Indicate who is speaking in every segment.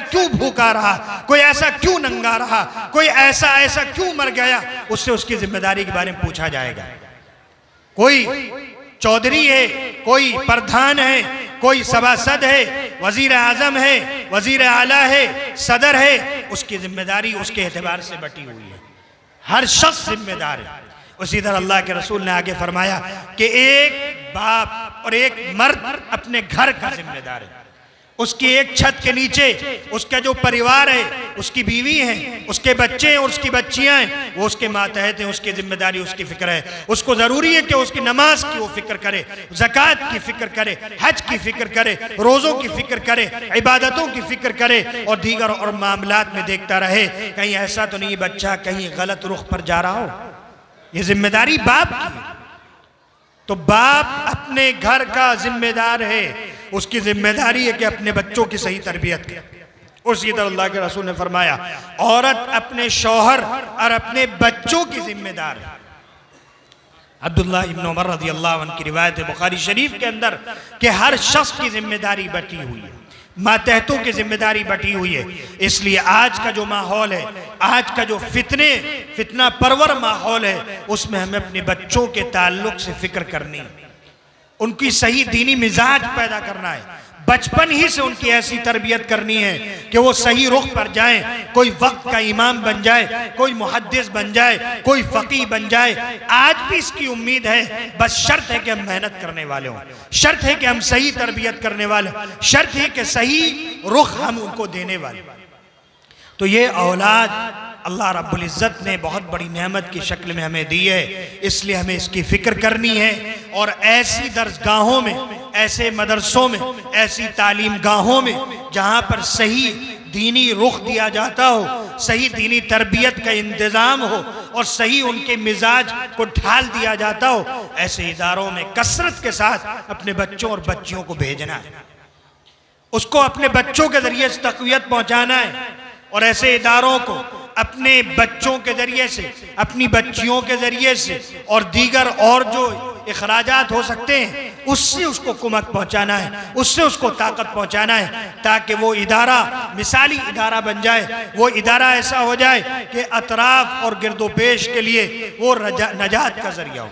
Speaker 1: क्यों भूखा रहा, कोई ऐसा क्यों नंगा रहा, कोई ऐसा क्यों मर गया, उससे उसकी जिम्मेदारी के बारे में पूछा जाएगा। कोई चौधरी है, कोई प्रधान है, कोई सभासद है, वजीर आजम है, वजीर आला है, सदर है, उसकी जिम्मेदारी उसके एतबार से बटी हुई है। हर शख्स जिम्मेदार है। उसी तरह अल्लाह के रसूल ने आगे फरमाया कि एक बाप और एक मर्द अपने घर का जिम्मेदार है। उसकी एक छत के नीचे उसका जो परिवार है, उसकी बीवी है, उसके बच्चे हैं और उसकी बच्चियां हैं, वो उसके मातहत हैं, उसकी जिम्मेदारी, उसकी फिक्र है। उसको ज़रूरी है कि उसकी नमाज की वो फिक्र करे, ज़कात की फिक्र करे, हज की फिक्र करे, रोज़ों की फिक्र करे, इबादतों की फिक्र करे और दीगर और मामलात में देखता रहे कहीं ऐसा तो नहीं बच्चा कहीं गलत रुख पर जा रहा हो। ये जिम्मेदारी बाप की है। तो बाप अपने घर का जिम्मेदार है, उसकी जिम्मेदारी है कि अपने बच्चों की सही तरबियत करे। उसी तरह अल्लाह के रसूल ने फरमाया औरत अपने शौहर और अपने बच्चों की जिम्मेदार है। अब्दुल्लाह इब्न उमर रज़ी अल्लाह अन्हु की रिवायत है बुखारी शरीफ के अंदर कि हर शख्स की जिम्मेदारी बटी हुई है, मातहतों की जिम्मेदारी बटी हुई है। इसलिए आज का जो माहौल है, आज का जो फितना परवर माहौल है, उसमें हमें अपने बच्चों के ताल्लुक से फिक्र करनी है, उनकी सही दीनी मिजाज पैदा करना है, बचपन ही से उनकी ऐसी तरबियत करनी है कि वो सही रुख पर जाएं, कोई वक्त का इमाम बन जाए, कोई मुहद्दिस बन जाए, कोई फ़कीह बन जाए। आज भी इसकी उम्मीद है, बस शर्त है कि हम मेहनत करने वाले हों, शर्त है कि हम सही तरबियत करने वाले, शर्त है कि सही रुख हम उनको देने वाले। तो ये औलाद अल्लाह रब्बुल इज़्ज़त ने बहुत बड़ी नेमत की शक्ल में हमें दी है, इसलिए हमें इसकी फ़िक्र करनी है। और ऐसी दरसगाहों में, ऐसे मदरसों में, ऐसी तालीम गाहों में जहाँ पर सही दीनी रुख दिया जाता हो, सही दीनी तरबियत का इंतज़ाम हो और सही उनके मिजाज को ढाल दिया जाता हो, ऐसे इदारों में कसरत के साथ अपने बच्चों और बच्चियों को भेजना है, उसको अपने बच्चों के ज़रिए से तक़वियत पहुँचाना है। और ऐसे इदारों को अपने बच्चों के ज़रिए से, अपनी बच्चियों के ज़रिए से और दीगर और जो इखराजात हो सकते हैं उससे उसको कुमक पहुँचाना है, उससे उसको ताकत पहुँचाना है, ताकि वो इदारा मिसाली इदारा बन जाए, वो इदारा ऐसा हो जाए कि अतराफ़ और गिरदोपेश के लिए वो नजात का ज़रिया हो।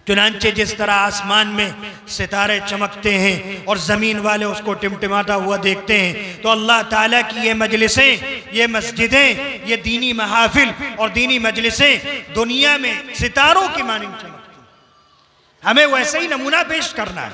Speaker 1: चुनांचे जिस तरह आसमान में सितारे चमकते हैं और ज़मीन वाले उसको टिमटिमाता हुआ देखते हैं, तो अल्लाह ताला की ये मजलिसें, ये मस्जिदें, ये दीनी महाफिल और दीनी मजलिसें दुनिया में सितारों की मानिंद चमकती हैं। हमें वैसे ही नमूना पेश करना है,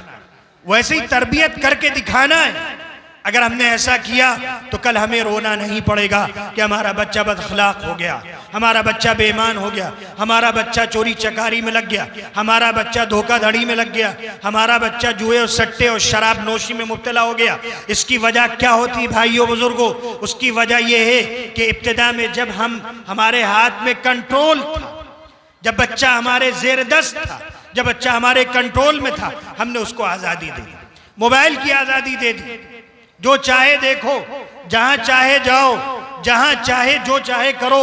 Speaker 1: वैसे ही तरबियत करके दिखाना है। अगर हमने ऐसा किया तो कल हमें रोना नहीं पड़ेगा कि हमारा बच्चा बदअखलाक हो गया, हमारा बच्चा बेईमान हो गया, हमारा बच्चा चोरी चकारी में लग गया, हमारा बच्चा धोखाधड़ी में लग गया, हमारा बच्चा जुए और सट्टे और शराब नोशी में मुब्तला हो गया। इसकी वजह क्या होती भाइयों बुजुर्गों? उसकी वजह यह है कि इब्तिदा में जब हमारे हाथ में कंट्रोल था, जब बच्चा हमारे जेर दस्त था, जब बच्चा हमारे कंट्रोल में था, हमने उसको आज़ादी दे दी, मोबाइल की आज़ादी दे दी, जो चाहे देखो, जहां चाहे जाओ, जहां चाहे जो चाहे करो।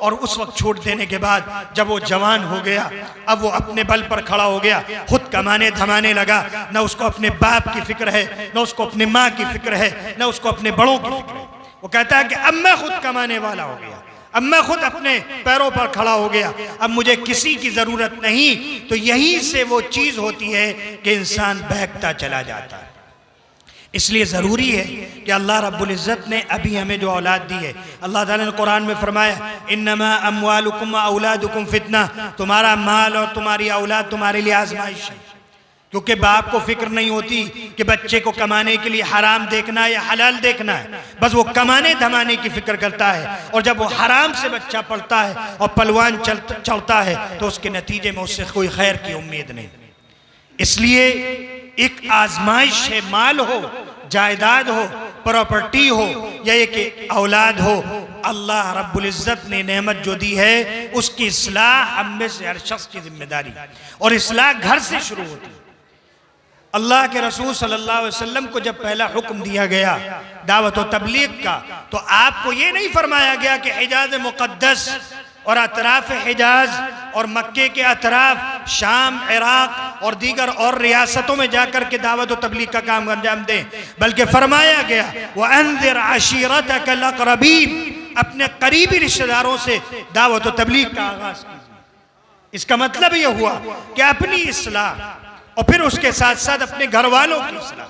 Speaker 1: और उस वक्त छोड़ देने के बाद जब वो जवान हो गया, अब वो अपने बल पर खड़ा हो गया, खुद कमाने धमाने लगा, न उसको अपने बाप की फिक्र है, न उसको अपने माँ की फिक्र है, न उसको अपने बड़ों की फिक्र है। वो कहता है कि अब मैं खुद कमाने वाला हो गया, अब मैं खुद अपने पैरों पर खड़ा हो गया, अब मुझे किसी की ज़रूरत नहीं। तो यहीं से वो चीज़ होती है कि इंसान बहकता चला जाता है। इसलिए ज़रूरी है कि अल्लाह रब्बुल इज़्ज़त ने अभी हमें जो औलाद दी है, अल्लाह ताला ने कुरान में फरमाया इन्नमा अम्वालुकुम व औलादुकुम फितना, तुम्हारा माल और तुम्हारी औलाद तुम्हारे लिए आजमाइश है। क्योंकि बाप को फिक्र नहीं होती कि बच्चे को कमाने के लिए हराम देखना है या हलाल देखना है, बस वो कमाने धमाने की फिक्र करता है। और जब वो हराम से बच्चा पढ़ता है और पलवान चढ़ता है तो उसके नतीजे में उससे कोई खैर की उम्मीद नहीं। इसलिए एक आजमाइश है, माल हो, जायदाद हो, प्रॉपर्टी हो या एक औलाद हो, अल्लाह रब्बुल इज़्ज़त ने नेमत जो दी है उसकी इस्लाह हम में से हर शख्स की जिम्मेदारी, और इस्लाह घर से शुरू होती है। अल्लाह के रसूल सल्लल्लाहु अलैहि वसल्लम को जब पहला हुक्म दिया गया दावत व तबलीग का, तो आपको ये नहीं फरमाया गया कि हिजाज मुक़द्दस और अतराफ़ हिजाज और मक्के के अतराफ शाम, इराक और दीगर और रियासतों में जाकर के दावत और तबलीग का काम अंजाम दें, बल्कि फरमाया गया वअन्ज़िर अशीरतकल अक़रबीन, अपने करीबी रिश्तेदारों से दावत और तबलीग का आगाज कीजिए। इसका मतलब यह हुआ कि अपनी इस्लाह और फिर उसके साथ साथ अपने घर वालों की इस्लाह।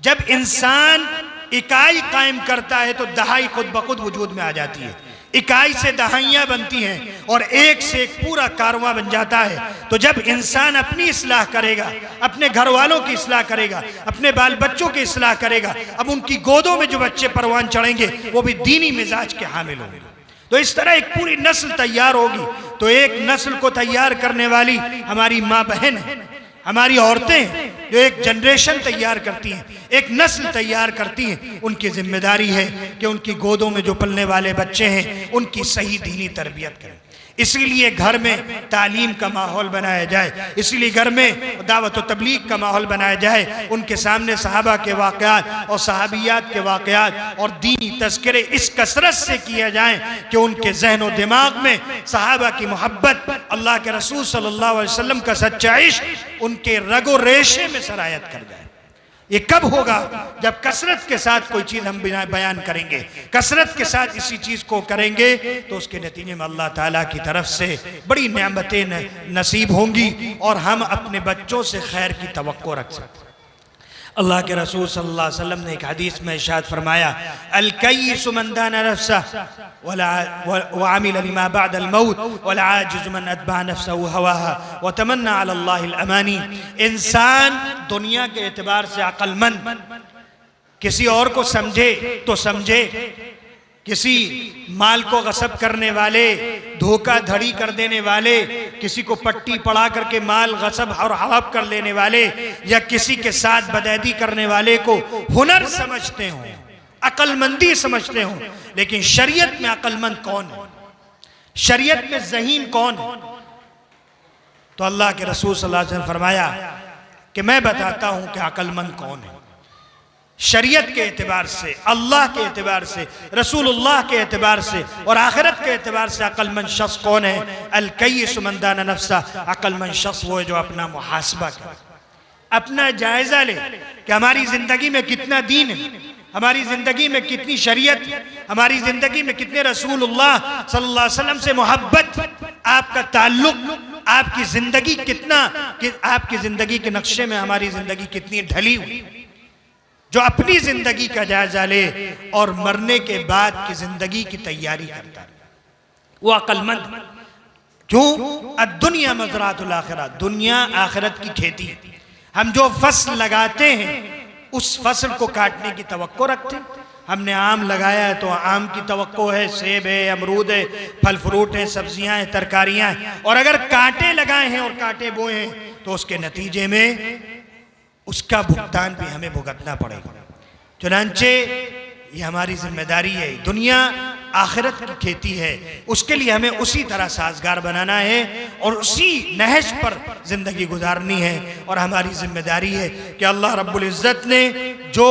Speaker 1: जब इंसान इकाई कायम करता है तो दहाई खुद ब खुद वजूद में आ जाती है, इकाई से दहाइयाँ बनती हैं और एक से एक पूरा कारवां बन जाता है। तो जब इंसान अपनी इस्लाह करेगा, अपने घर वालों की इस्लाह करेगा, अपने बाल बच्चों की इस्लाह करेगा, अब उनकी गोदों में जो बच्चे परवान चढ़ेंगे वो भी दीनी मिजाज के हामिल होंगे। तो इस तरह एक पूरी नस्ल तैयार होगी। तो एक नस्ल को तैयार करने वाली हमारी माँ बहन है, हमारी औरतें हैं, जो एक जनरेशन तैयार करती हैं, एक नस्ल तैयार करती हैं। उनकी जिम्मेदारी है कि उनकी गोदों में जो पलने वाले बच्चे हैं उनकी सही दीनी तरबियत करें। इसीलिए घर में तालीम का माहौल बनाया जाए, इसलिए घर में दावत व तबलीग का माहौल बनाया जाए। उनके सामने सहाबा के वाक़यात और सहाबियात के वाक़यात और दीनी तज़किरे इस कसरत से किया जाए कि उनके जहन और दिमाग में सहाबा की मोहब्बत, अल्लाह के रसूल सल्लल्लाहु अलैहि वसल्लम का सच्चा इश्क उनके रगो रेशे में सरायत कर जाए। ये कब होगा? जब कसरत के साथ कोई चीज़ हम बयान करेंगे, कसरत के साथ इसी चीज़ को करेंगे तो उसके नतीजे में अल्लाह ताला की तरफ से बड़ी नेमतें नसीब होंगी और हम अपने बच्चों से खैर की तवक्को रख सकते हैं। अल्लाह के रसूल सल्लल्लाहु अलैहि वसल्लम ने एक हदीस में इरशाद फरमाया, अल-कय्यिसु मन दाना नफ्सहु व अमिल लिमा बअदल मौत वल आजिज़ु मन अतबअ नफ्सहु हवाहा व तमन्ना अला अल्लाहिल अमानी। इंसान दुनिया के एतबार से अक्लमंद, किसी और को समझे तो समझे, किसी माल को गसब करने वाले, धोखाधड़ी कर देने वाले, किसी को पट्टी पड़ा करके माल गसब और हड़प कर लेने वाले, या किसी के साथ बदअदी करने वाले को हुनर समझते हों, अक्लमंदी समझते हों, लेकिन शरीयत में अक्लमंद कौन है? शरीयत में ज़हीन कौन है? तो अल्लाह के रसूल सल्लल्लाहु अलैहि वसल्लम फरमाया कि मैं बताता हूं कि अक्लमंद कौन है। शरीयत के एतबार से, अल्लाह के एतबार से, रसूलुल्लाह के एतबार से और आखिरत के एतबार से अक्लमंद शख्स कौन है? अल-कय्यिसु मन दाना नफ्सहु, अक्लमंद शख्स वो है जो अपना मुहासबा करे, अपना जायजा ले कि हमारी जिंदगी में कितना दीन है, हमारी जिंदगी में कितनी शरीयत, हमारी जिंदगी में कितने रसूलुल्लाह सल्लल्लाहु अलैहि वसल्लम से मोहब्बत, आपका ताल्लुक, आपकी जिंदगी कितना, आपकी जिंदगी के नक्शे में हमारी जिंदगी कितनी ढली हुई। जो अपनी जिंदगी का जायजा ले और मरने के बाद की जिंदगी की तैयारी करता है वो अक्लमंद। क्यों? दुनिया मज़रातुल आखिरा, दुनिया आखिरत की खेती। हम जो फसल लगाते हैं उस फसल को काटने की तवक्को रखते हैं। हमने आम लगाया है तो आम की तवक्को है, सेब है, अमरूद है, फल फ्रूट है, सब्जियां हैं, तरकारियां हैं। और अगर कांटे लगाए हैं और कांटे बोए हैं तो उसके नतीजे में उसका भुगतान भी हमें भुगतना पड़ेगा। चुनांचे ये हमारी जिम्मेदारी है। दुनिया आखिरत की खेती है, उसके लिए हमें उसी तरह साजगार बनाना है और उसी नहज पर जिंदगी गुजारनी है। और हमारी जिम्मेदारी है कि अल्लाह रब्बुल इज़्ज़त ने जो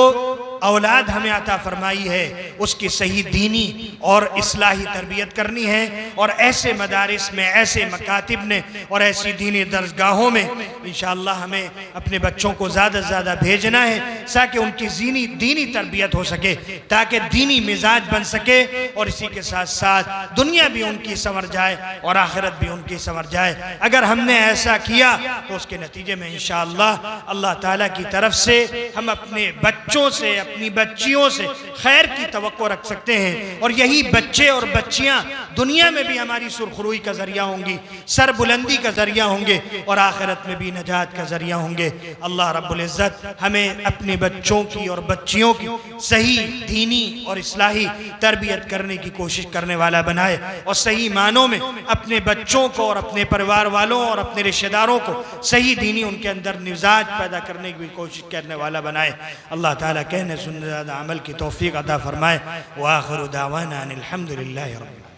Speaker 1: औलाद हमें अता फरमाई है उसकी सही दीनी और इस्लाही तरबियत करनी है। और ऐसे मदारिस में, ऐसे मकातिब ने और ऐसी दीनी दरसगाहों में इंशाअल्लाह हमें अपने बच्चों को ज़्यादा से ज़्यादा भेजना है ताकि उनकी दीनी तरबियत हो सके, ताकि दीनी मिजाज बन सके और इसी के साथ साथ दुनिया भी उनकी संवर जाए और आखिरत भी उनकी संवर जाए। अगर हमने ऐसा किया तो उसके नतीजे में इंशाअल्लाह अल्लाह ताला की तरफ से हम अपने बच्चों से, अपनी बच्चियों से खैर की तवक्को रख सकते हैं। और यही बच्चे और बच्चियां दुनिया में भी हमारी सुरखरुई का जरिया होंगी, सरबुलंदी का जरिया होंगे और आखिरत में भी नजात का जरिया होंगे। अल्लाह रब्बुल इज़्ज़त हमें अपने बच्चों की और बच्चियों की सही दीनी और इस्लाही तरबियत करने की कोशिश करने वाला बनाए और सही मानों में अपने बच्चों को और अपने परिवार वालों और अपने रिश्तेदारों को सही दीनी उनके अंदर मिजाज पैदा करने की कोशिश करने वाला बनाए। अल्लाह ताला कहने सुनने अमल की तौफीक अता फरमाए। व आखिरु दावाना अनिल हम्दुलिल्लाहि रब्बिल आलमीन।